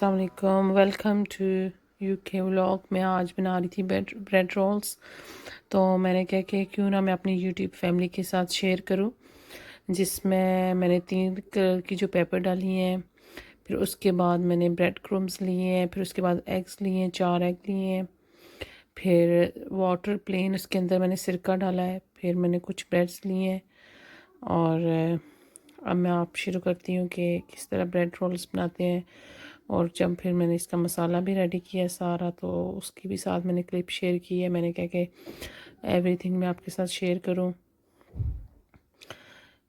अस्सलाम वालेकुम, welcome to UK vlog. मैं आज बना रही थी ब्रेड रोल्स। तो मैंने कहा कि क्यों ना मैं अपनी यूट्यूब फैमिली के साथ शेयर करूं, जिसमें मैंने 3 कलर की जो पेपर डाली हैं, फिर उसके बाद मैंने ब्रेड क्रम्स लिए हैं, फिर उसके बाद एग्स लिए हैं, 4 एग लिए हैं, फिर वाटर प्लेन उसके अंदर मैंने सिरका डाला है, फिर मैंने कुछ ब्रेड्स लिए हैं। और अब मैं आप शुरू करती हूँ कि किस तरह ब्रेड रोल्स बनाते हैं। और जब फिर मैंने इसका मसाला भी रेडी किया सारा, तो उसकी भी साथ मैंने क्लिप शेयर की है। मैंने कहा कि एवरीथिंग मैं आपके साथ शेयर करूं।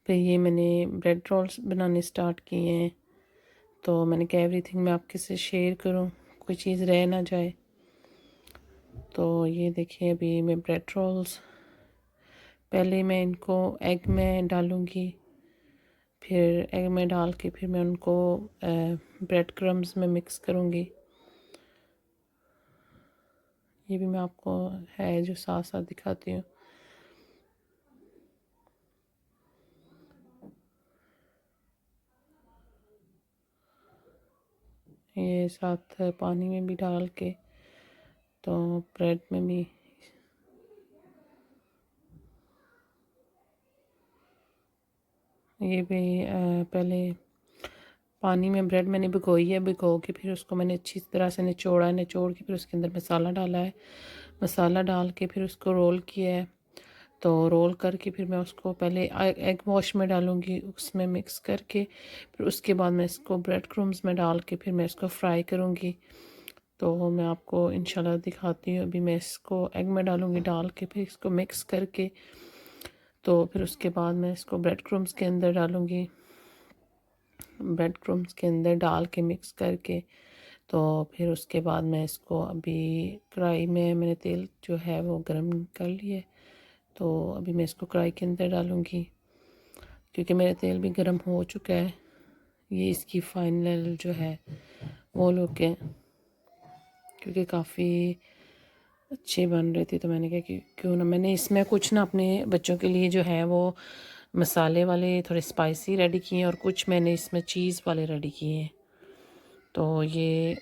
फिर ये मैंने ब्रेड रोल्स बनाने स्टार्ट किए हैं, तो मैंने कहा एवरीथिंग मैं आपके साथ शेयर करूं, कोई चीज़ रह ना जाए। तो ये देखिए, अभी मैं ब्रेड रोल्स पहले मैं इनको एग में डालूँगी, फिर एग में डाल के फिर मैं उनको ब्रेड क्रम्स में मिक्स करूँगी। ये भी मैं आपको है जो साथ साथ दिखाती हूँ। ये साथ पानी में भी डाल के, तो ब्रेड में भी ये भी पहले पानी में ब्रेड मैंने भिगोई है, भिगो के फिर उसको मैंने अच्छी तरह से निचोड़ा है, निचोड़ के फिर उसके अंदर मसाला डाला है, मसाला डाल के फिर उसको रोल किया है। तो रोल करके फिर मैं उसको पहले एग वॉश में डालूँगी, उसमें मिक्स करके फिर उसके बाद मैं इसको ब्रेड क्रम्स में डाल के फिर मैं इसको फ्राई करूँगी। तो मैं आपको इंशाल्लाह दिखाती हूँ। अभी मैं इसको एग में डालूँगी, डाल के फिर इसको मिक्स करके, तो फिर उसके बाद मैं इसको ब्रेड क्रम्स के अंदर डालूँगी, ब्रेड क्रम्स के अंदर डाल के मिक्स करके, तो फिर उसके बाद मैं इसको अभी कढ़ाई में मैंने तेल जो है वो गर्म कर लिया है, तो अभी मैं इसको कढ़ाई के अंदर डालूँगी, क्योंकि मेरा तेल भी गर्म हो चुका है। ये इसकी फाइनल जो है वो लोग के, क्योंकि काफ़ी अच्छी बन रही थी, तो मैंने कहा कि क्यों ना मैंने इसमें कुछ ना अपने बच्चों के लिए जो है वो मसाले वाले थोड़े स्पाइसी रेडी किए हैं, और कुछ मैंने इसमें चीज़ वाले रेडी किए हैं। तो ये